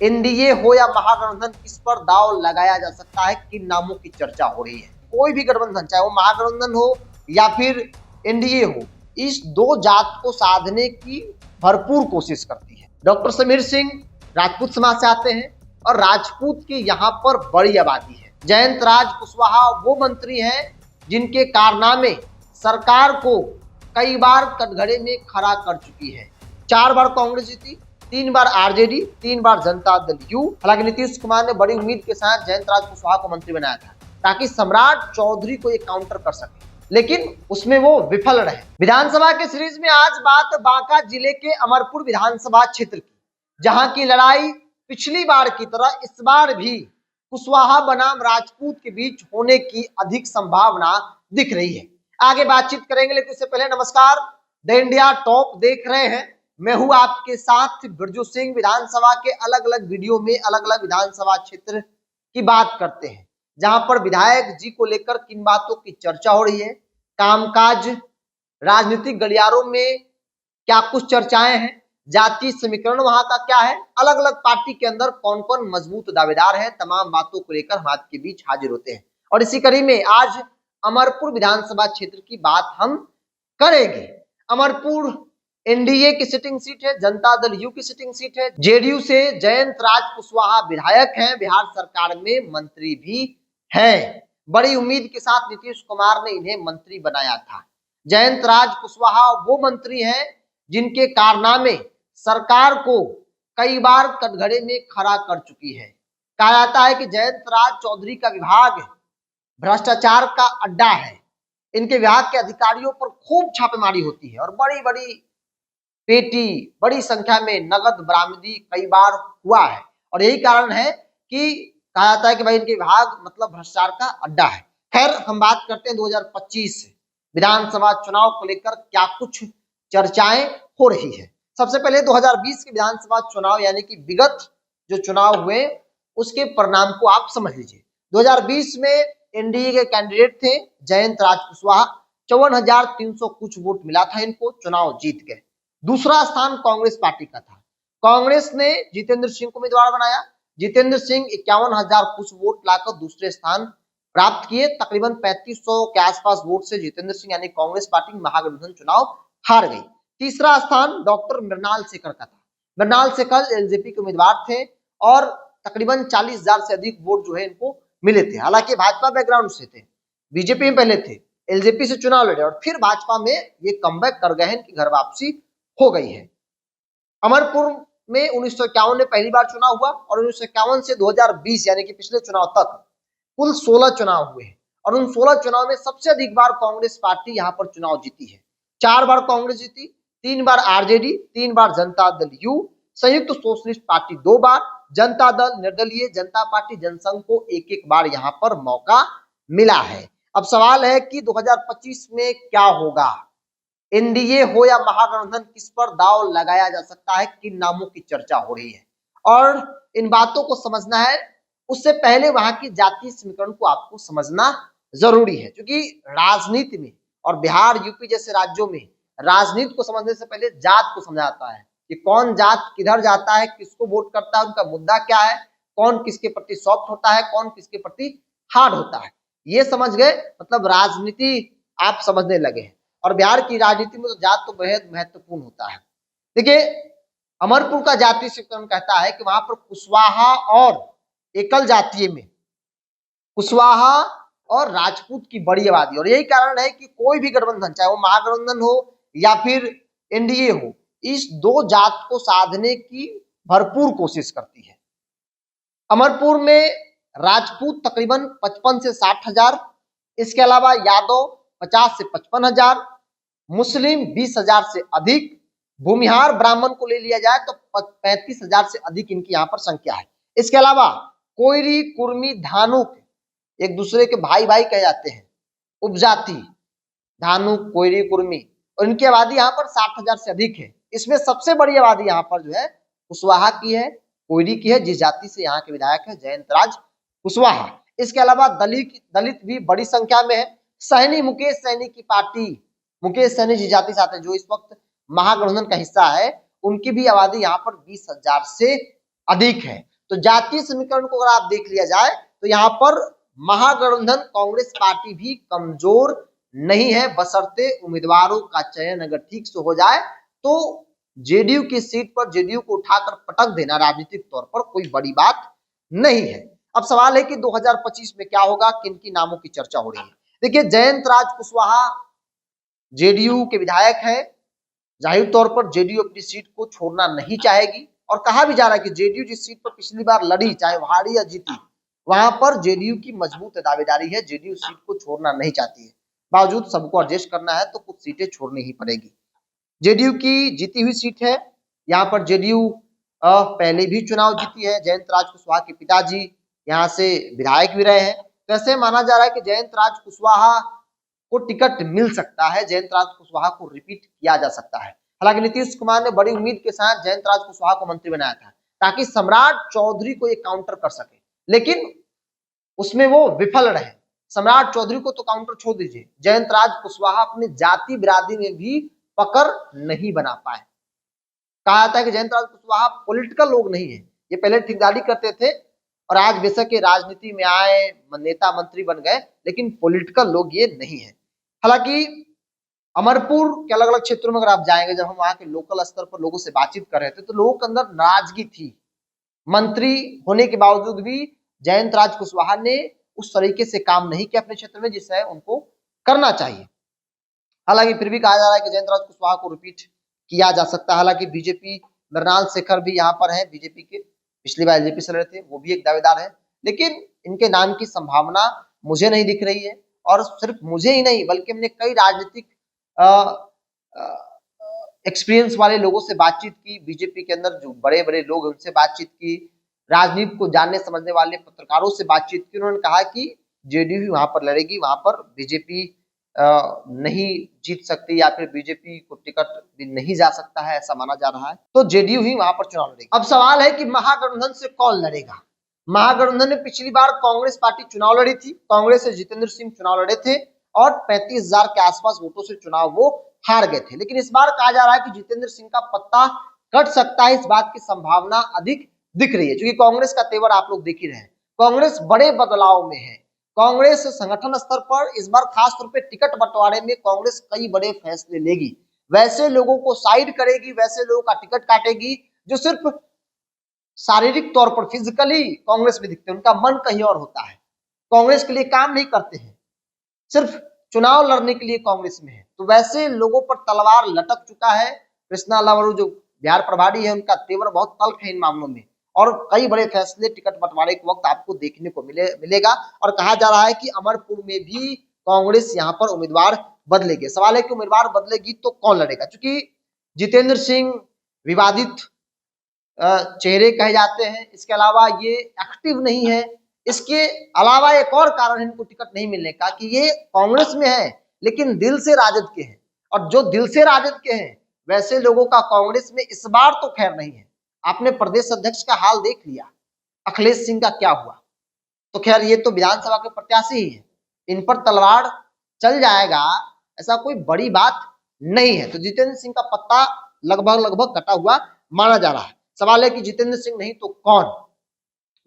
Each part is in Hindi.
एनडीए हो या महागठबंधन, किस पर दाव लगाया जा सकता है, किन नामों की चर्चा हो रही है। कोई भी गठबंधन, चाहे वो महागठबंधन हो या फिर एनडीए हो, इस दो जात को साधने की भरपूर कोशिश करती है। डॉक्टर समीर सिंह राजपूत समाज से आते हैं और राजपूत की यहाँ पर बड़ी आबादी है। जयंत राज कुशवाहा वो मंत्री हैं जिनके कारनामे सरकार को कई बार कटघरे में खड़ा कर चुकी है। 4 बार कांग्रेस जीती, 3 बार RJD, 3 bar Janata Dal you. हालांकि नीतीश कुमार ने बड़ी उम्मीद के साथ जयंत राज कुशवाहा को मंत्री बनाया था ताकि सम्राट चौधरी को ये काउंटर कर सके, लेकिन उसमें वो विफल रहे। विधानसभा के सीरीज में आज बात बांका जिले के अमरपुर विधानसभा क्षेत्र की, जहां की लड़ाई पिछली बार की तरह इस बार भी कुशवाहा बनाम राजपूत के बीच होने की अधिक संभावना दिख रही है। आगे बातचीत करेंगे, लेकिन उससे पहले नमस्कार, द इंडिया टॉप देख रहे हैं। मैं हूं आपके साथ बिरजू सिंह। विधानसभा के अलग अलग वीडियो में अलग अलग विधानसभा क्षेत्र की बात करते हैं, जहां पर विधायक जी को लेकर किन बातों की चर्चा हो रही है, कामकाज, राजनीतिक गलियारों में क्या कुछ चर्चाएं हैं, जातीय समीकरण वहां का क्या है, अलग अलग पार्टी के अंदर कौन कौन मजबूत दावेदार है, तमाम बातों को लेकर हम आपके बीच हाजिर होते हैं। और इसी कड़ी में आज अमरपुर विधानसभा क्षेत्र की बात हम करेंगे। अमरपुर एनडीए की सिटिंग सीट है, जनता दल यू की सिटिंग सीट है। जेडीयू से जयंत राज कुशवाहा विधायक हैं, बिहार सरकार में मंत्री भी हैं। बड़ी उम्मीद के साथ नीतीश कुमार ने इन्हें मंत्री बनाया था। जयंत राज कुशवाहा वो मंत्री हैं जिनके कारनामे सरकार को कई बार कटघरे में खड़ा कर चुकी है। कहा जाता है कि जयंत राज चौधरी का विभाग भ्रष्टाचार का अड्डा है। इनके विभाग के अधिकारियों पर खूब छापेमारी होती है और बड़ी बड़ी पेटी, बड़ी संख्या में नगद बरामदी कई बार हुआ है। और यही कारण है कि कहा जाता है कि भाई इनके विभाग मतलब भ्रष्टाचार का अड्डा है। खैर, हम बात करते हैं 2025 विधानसभा चुनाव को लेकर क्या कुछ चर्चाएं हो रही है। सबसे पहले 2020 के विधानसभा चुनाव यानी कि विगत जो चुनाव हुए उसके परिणाम को आप समझ लीजिए। 2020 में एनडीए के कैंडिडेट थे जयंत राज कुशवाहा, 54,300 कुछ वोट मिला था इनको, चुनाव जीत गए। दूसरा स्थान कांग्रेस पार्टी का था। कांग्रेस ने जितेंद्र सिंह को उम्मीदवार बनाया। जितेंद्र सिंह 51,000 कुछ वोट लाकर दूसरे स्थान प्राप्त किए। तकरीबन 3500 के आसपास वोट से जितेंद्र सिंह यानी कांग्रेस पार्टी महागठबंधन चुनाव हार गई। तीसरा स्थान डॉक्टर मृणाल शेखर का था। मृणाल शेखर एलजेपी के उम्मीदवार थे और तकरीबन 40,000 से अधिक वोट जो है इनको मिले थे। हालांकि भाजपा बैकग्राउंड से थे, बीजेपी में पहले थे, एलजेपी से चुनाव लड़े और फिर भाजपा में ये कमबैक कर गए हैं कि घर वापसी हो गई है। अमरपुर में 1951 में पहली बार चुनाव हुआ और 1951 से 2020 यानी कि पिछले चुनाव तक कुल 16 चुनाव हुए हैं और उन 16 चुनाव में सबसे अधिक बार कांग्रेस पार्टी यहां पर चुनाव जीती है। 4 बार कांग्रेस जीती, 3 बार RJD, 3 bar Janata Dal you, संयुक्त सोशलिस्ट पार्टी 2 बार, जनता दल, निर्दलीय जनता पार्टी, जनसंघ को एक एक बार यहां पर मौका मिला है। अब सवाल है कि 2025 में क्या होगा, एनडीए हो या महागठबंधन, किस पर दाव लगाया जा सकता है, किन नामों की चर्चा हो रही है। और इन बातों को समझना है उससे पहले वहां की जातीय समीकरण को आपको समझना जरूरी है, क्योंकि राजनीति में और बिहार यूपी जैसे राज्यों में राजनीति को समझने से पहले जात को समझा जाता है कि कौन जात किधर जाता है, किसको वोट करता है, उनका मुद्दा क्या है, कौन किसके प्रति सॉफ्ट होता है, कौन किसके प्रति हार्ड होता है। ये समझ गए मतलब राजनीति आप समझने लगे हैं। और बिहार की राजनीति में तो जात तो बेहद महत्वपूर्ण होता है। देखिए, अमरपुर का जातीय समीकरण कहता है कि वहां पर कुशवाहा और एकल जातीय में कुशवाहा और राजपूत की बड़ी आबादी, और यही कारण है कि कोई भी गठबंधन, चाहे वो महागठबंधन हो या फिर एनडीए हो, इस दो जात को साधने की भरपूर कोशिश करती है। अमरपुर में राजपूत तकरीबन 55 से 60,000, इसके अलावा यादव 50 से 55,000, मुस्लिम 20,000 से अधिक, भूमिहार ब्राह्मण को ले लिया जाए तो 35,000 से अधिक इनकी यहाँ पर संख्या है। इसके अलावा कोयरी, कुर्मी, धानुक एक दूसरे के भाई भाई कहे जाते हैं, उपजाति धानुक, कोयरी, कुर्मी, और इनकी आबादी यहाँ पर 60,000 से अधिक है। इसमें सबसे बड़ी आबादी यहाँ पर जो है कुशवाहा की है, कोयरी की है, जिस जाति से यहाँ के विधायक है जयंत राज कुशवाहा। इसके अलावा दलित भी बड़ी संख्या में है। सहनी, मुकेश सहनी की पार्टी, मुकेश सहनी जिस जाति से आते हैं, जो इस वक्त महागठबंधन का हिस्सा है, उनकी भी आबादी यहाँ पर 20,000 से अधिक है। तो जातीय समीकरण को अगर आप देख लिया जाए तो यहाँ पर महागठबंधन कांग्रेस पार्टी भी कमजोर नहीं है, बशर्ते उम्मीदवारों का चयन अगर ठीक से हो जाए तो जेडीयू की सीट पर जेडीयू को उठाकर पटक देना राजनीतिक तौर पर कोई बड़ी बात नहीं है। अब सवाल है कि 2025 में क्या होगा, किन की नामों की चर्चा हो रही है। देखिए, जयंत राज कुशवाहा जेडीयू के विधायक है, जाहिर तौर पर जेडीयू अपनी सीट को छोड़ना नहीं चाहेगी और कहा भी जा रहा है कि जेडीयू जिस सीट पर पिछली बार लड़ी, चाहे हारी या जीती, वहां पर जेडीयू की मजबूत दावेदारी है, जेडीयू सीट को छोड़ना नहीं चाहती है। बावजूद सबको एडजस्ट करना है तो कुछ सीटें छोड़नी ही पड़ेगी। जेडीयू की जीती हुई सीट है, यहाँ पर जेडीयू पहले भी चुनाव जीती है, जयंत राज कुशवाहा के पिताजी यहाँ से विधायक भी रहे हैं, तो ऐसे माना जा रहा है कि जयंत राज कुशवाहा को टिकट मिल सकता है, जयंत राज कुशवाहा को रिपीट किया जा सकता है। हालांकि नीतीश कुमार ने बड़ी उम्मीद के साथ जयंत राज कुशवाहा को मंत्री बनाया था ताकि सम्राट चौधरी को ये काउंटर कर सके, लेकिन उसमें वो विफल रहे। सम्राट चौधरी को तो काउंटर छोड़ दीजिए, जयंत राज कुशवाहा अपने जाति बिरादरी में भी पकड़ नहीं बना पाए। कहा जाता है कि जयंत राज कुशवाहा पॉलिटिकल लोग नहीं है, ये पहले ठेकेदारी करते थे और आज बेशक ये राजनीति में आए, नेता मंत्री बन गए, लेकिन पॉलिटिकल लोग ये नहीं है। हालांकि अमरपुर के अलग अलग क्षेत्रों में अगर आप जाएंगे, जब हम वहां के लोकल स्तर पर लोगों से बातचीत कर रहे थे तो लोगों के अंदर नाराजगी थी। मंत्री होने के बावजूद भी जयंत राज कुशवाहा ने उस तरीके से काम नहीं किया अपने क्षेत्र में जिससे उनको करना चाहिए। हालांकि फिर भी कहा जा रहा है कि जयंत राज कुशवाहा को रिपीट किया जा सकता है। हालांकि बीजेपी मृणाल शेखर भी यहाँ पर है, बीजेपी के पिछली बार एलजेपी से लड़े थे, वो भी एक दावेदार है, लेकिन इनके नाम की संभावना मुझे नहीं दिख रही है। और सिर्फ मुझे ही नहीं बल्कि हमने कई राजनीतिक एक्सपीरियंस वाले लोगों से बातचीत की, बीजेपी के अंदर जो बड़े बड़े लोग हैं उनसे बातचीत की, राजनीति को जानने समझने वाले पत्रकारों से बातचीत की, उन्होंने कहा कि जेडीयू वहां पर लड़ेगी, वहां पर बीजेपी नहीं जीत सकती या फिर बीजेपी को टिकट भी नहीं जा सकता है, ऐसा माना जा रहा है। तो जेडीयू ही वहां पर चुनाव लड़ेगी। अब सवाल है कि महागठबंधन से कौन लड़ेगा। महागठबंधन में पिछली बार कांग्रेस पार्टी चुनाव लड़ी थी, कांग्रेस से जितेंद्र सिंह चुनाव लड़े थे और 35,000 के आसपास वोटों से चुनाव वो हार गए थे। लेकिन इस बार कहा जा रहा है कि जितेंद्र सिंह का पत्ता कट सकता है, इस बात की संभावना अधिक दिख रही है, क्योंकि कांग्रेस का तेवर आप लोग देख ही रहे हैं, कांग्रेस बड़े बदलाव में है। कांग्रेस संगठन स्तर पर इस बार खास तौर पे टिकट बंटवारे में कांग्रेस कई बड़े फैसले लेगी, वैसे लोगों को साइड करेगी, वैसे लोगों का टिकट काटेगी जो सिर्फ शारीरिक तौर पर फिजिकली कांग्रेस में दिखते हैं, उनका मन कहीं और होता है, कांग्रेस के लिए काम नहीं करते हैं, सिर्फ चुनाव लड़ने के लिए कांग्रेस में है। तो वैसे लोगों पर तलवार लटक चुका है। कृष्णा लावरू जो बिहार प्रभारी है, उनका तेवर बहुत तल्ख है इन मामलों में और कई बड़े फैसले टिकट बंटवारे के वक्त आपको देखने को मिलेगा। और कहा जा रहा है कि अमरपुर में भी कांग्रेस यहाँ पर उम्मीदवार बदलेगी। सवाल है कि उम्मीदवार बदलेगी तो कौन लड़ेगा, क्योंकि जितेंद्र सिंह विवादित चेहरे कहे जाते हैं, इसके अलावा ये एक्टिव नहीं है, इसके अलावा एक और कारण इनको टिकट नहीं मिलने का कि ये कांग्रेस में है लेकिन दिल से राजद के हैं, और जो दिल से राजद के हैं वैसे लोगों का कांग्रेस में इस बार तो खैर नहीं है। आपने प्रदेश अध्यक्ष का हाल देख लिया, अखिलेश सिंह का क्या हुआ, तो खैर ये तो विधानसभा के प्रत्याशी ही है, इन पर तलवार चल जाएगा ऐसा कोई बड़ी बात नहीं है। तो जितेंद्र सिंह का पत्ता लगभग कटा हुआ माना जा रहा है। सवाल है कि जितेंद्र सिंह नहीं तो कौन।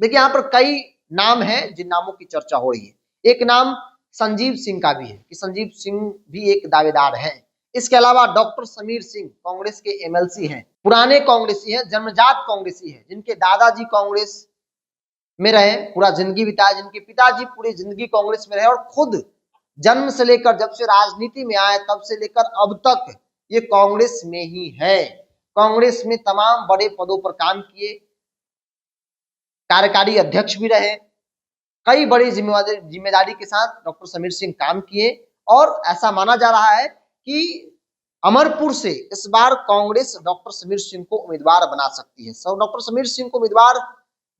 देखिए, यहाँ पर कई नाम हैं जिन नामों की चर्चा हो रही है। एक नाम संजीव सिंह का भी है कि संजीव सिंह भी एक दावेदार है। इसके अलावा डॉक्टर समीर सिंह कांग्रेस के एमएलसी हैं, पुराने कांग्रेसी हैं, जन्मजात कांग्रेसी हैं, जिनके दादाजी कांग्रेस में रहे, पूरा जिंदगी बिताया, जिनके पिताजी पूरी जिंदगी कांग्रेस में रहे और खुद जन्म से लेकर जब से राजनीति में आए तब से लेकर अब तक ये कांग्रेस में ही है। कांग्रेस में तमाम बड़े पदों पर काम किए, कार्यकारी अध्यक्ष भी रहे, कई बड़ी जिम्मेदारी के साथ डॉक्टर समीर सिंह काम किए और ऐसा माना जा रहा है कि अमरपुर से इस बार कांग्रेस डॉक्टर समीर सिंह को उम्मीदवार बना सकती है। डॉक्टर समीर सिंह को उम्मीदवार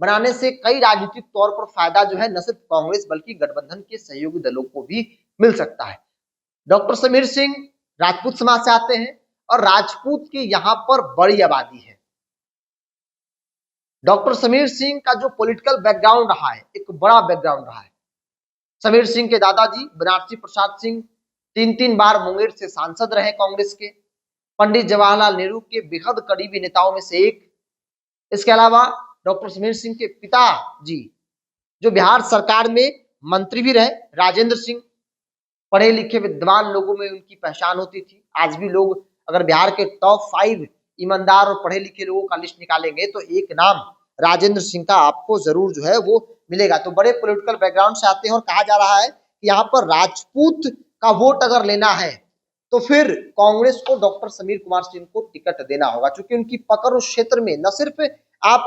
बनाने से कई राजनीतिक तौर पर फायदा जो है न सिर्फ कांग्रेस बल्कि गठबंधन के सहयोगी दलों को भी मिल सकता है। डॉक्टर समीर सिंह राजपूत समाज से आते हैं और राजपूत की यहाँ पर बड़ी आबादी है। डॉक्टर समीर सिंह का जो पॉलिटिकल बैकग्राउंड रहा है, एक बड़ा बैकग्राउंड रहा है। समीर सिंह के दादाजी बनारसी प्रसाद सिंह 3 बार मुंगेर से सांसद रहे कांग्रेस के, पंडित जवाहरलाल नेहरू के बेहद करीबी नेताओं में से एक। इसके अलावा डॉक्टर समीर सिंह के पिता जी, जो बिहार सरकार में मंत्री भी रहे, राजेंद्र सिंह, पढ़े लिखे विद्वान लोगों में उनकी पहचान होती थी। आज भी लोग अगर बिहार के टॉप 5 ईमानदार और पढ़े लिखे लोगों का लिस्ट निकालेंगे तो एक नाम राजेंद्र सिंह का आपको जरूर जो है वो मिलेगा। तो बड़े पॉलिटिकल बैकग्राउंड से आते हैं और कहा जा रहा है कि यहाँ पर राजपूत का वोट अगर लेना है तो फिर कांग्रेस को डॉक्टर समीर कुमार सिंह को टिकट देना होगा, क्योंकि उनकी पकड़ उस क्षेत्र में न सिर्फ आप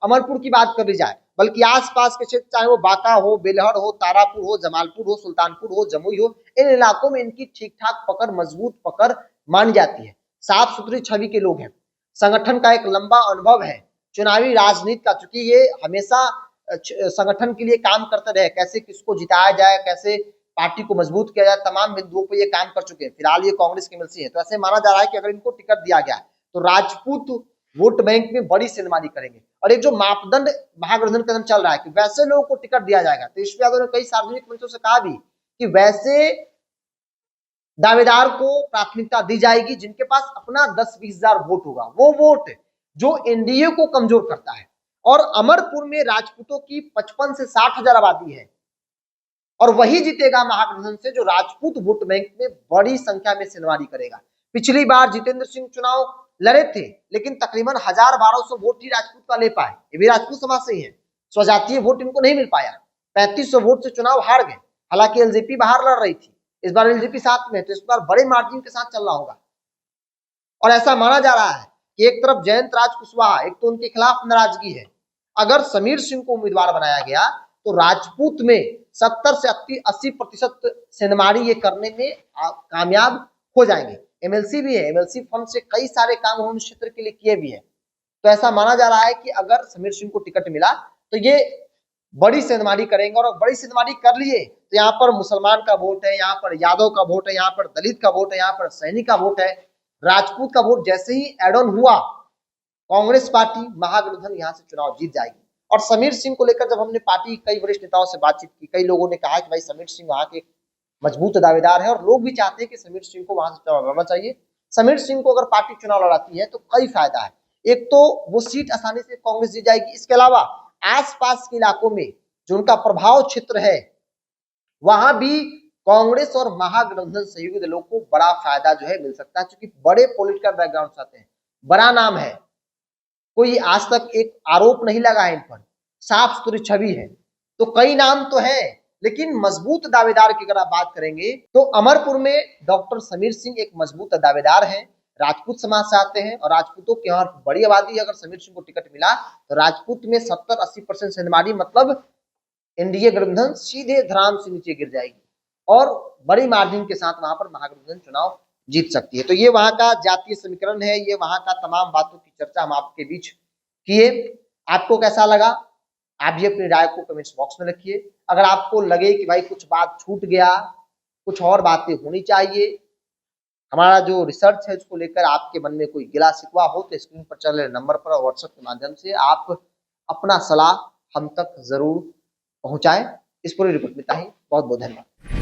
अमरपुर की बात कर ली जाए बल्कि आसपास के क्षेत्र, चाहे वो बांका हो, बेलहर हो, तारापुर हो, जमालपुर हो, सुल्तानपुर हो, जमुई हो, इन इलाकों में इनकी ठीक ठाक पकड़, मजबूत पकड़ मानी जाती है। साफ सुथरी छवि के लोग हैं, संगठन का एक लंबा अनुभव है, चुनावी राजनीति का, चूंकि ये हमेशा संगठन के लिए काम करते रहे, कैसे किसको जिताया जाए, कैसे पार्टी को मजबूत किया जाए, तमाम बिंदुओं पर ये काम कर चुके हैं। फिलहाल ये कांग्रेस के एमएलसी है, तो ऐसे माना जा रहा है कि अगर इनको टिकट दिया गया तो राजपूत वोट बैंक में बड़ी सेंधमारी करेंगे। और एक जो मापदंड महागठबंधन के अंदर चल रहा है कि वैसे लोगों को टिकट दिया जाएगा, तो ईश्वर यादव ने कई सार्वजनिक मंचों से कहा भी कि वैसे दावेदार को प्राथमिकता दी जाएगी जिनके पास अपना 10-20 हजार वोट होगा, वो वोट जो एनडीए को कमजोर करता है। और अमरपुर में राजपूतों की 55 से 60 हजार आबादी है और वही जीतेगा महागठबंधन से जो राजपूत वोट बैंक में बड़ी संख्या में सेंधमारी करेगा। पिछली बार जितेंद्र सिंह चुनाव लड़े थे लेकिन तकरीबन 1000-1200 वोट ही राजपूत का ले पाए, ये भी राजपूत समाज से ही है, स्वजातीय वोट इनको नहीं मिल पाया, 3500 वोट से चुनाव हार गए। हालांकि एलजेपी बाहर लड़ रही थी, इस बार एलजेपी साथ में, तो इस बार बड़े मार्जिन के साथ चलना होगा। और ऐसा माना जा रहा है कि एक तरफ जयंत राज कुशवाहा, एक तो उनके खिलाफ नाराजगी है, अगर समीर सिंह को उम्मीदवार बनाया गया तो राजपूत में 70 से 80% सेंधमारी ये करने में कामयाब हो जाएंगे। एमएलसी भी है, एमएलसी फंड से कई सारे काम उन्होंने क्षेत्र के लिए किए भी है। तो ऐसा माना जा रहा है कि अगर समीर सिंह को टिकट मिला तो ये बड़ी सेंधमारी करेंगे, और बड़ी सेंधमारी कर लिए तो यहाँ पर मुसलमान का वोट है, यहाँ पर यादव का वोट है, यहाँ पर दलित का वोट है, यहाँ पर सैनिक का वोट है, राजपूत का वोट जैसे ही एड ऑन हुआ, कांग्रेस पार्टी महागठबंधन यहाँ से चुनाव जीत जाएगी। और समीर सिंह को लेकर जब हमने पार्टी कई वरिष्ठ नेताओं से बातचीत की, कई लोगों ने कहा कि भाई समीर सिंह वहां के मजबूत दावेदार है और लोग भी चाहते हैं कि समीर सिंह को वहां से चुनाव लड़ना चाहिए। समीर सिंह को अगर पार्टी चुनाव लड़ाती है तो कई फायदा है, एक तो वो सीट आसानी से कांग्रेस जीत जाएगी, इसके अलावा आसपास के इलाकों में जो उनका प्रभाव क्षेत्र है वहां भी कांग्रेस और महागठबंधन सहयोगी दलों को बड़ा फायदा जो है मिल सकता है, क्योंकि बड़े पॉलिटिकल बैकग्राउंड से आते हैं, बड़ा नाम है, कोई आज तक एक आरोप नहीं लगा है इन पर, साफ सुथरी छवि है। तो कई नाम तो है लेकिन मजबूत दावेदार की अगर आप बात करेंगे तो अमरपुर में डॉक्टर समीर सिंह एक मजबूत दावेदार हैं, राजपूत समाज से आते हैं और राजपूतों की यहाँ बड़ी आबादी है। अगर समीर सिंह को टिकट मिला तो राजपूत में 70-80% सेंधमारी, मतलब एनडीए गठबंधन सीधे धराम से नीचे गिर जाएगी और बड़ी मार्जिन के साथ वहां पर महागठबंधन चुनाव जीत सकती है। तो ये वहां का जातीय समीकरण है, ये वहां का तमाम बातों की चर्चा हम आपके बीच किए। आपको कैसा लगा आप भी अपनी राय को कमेंट्स बॉक्स में रखिए। अगर आपको लगे कि भाई कुछ बात छूट गया, कुछ और बातें होनी चाहिए, हमारा जो रिसर्च है उसको लेकर आपके मन में कोई गिला शिकवा हो तो स्क्रीन पर चल रहे नंबर पर और व्हाट्सएप के माध्यम से आप अपना सलाह हम तक जरूर पहुंचाएं। इस पूरी रिपोर्ट में इतना ही, बहुत बहुत धन्यवाद।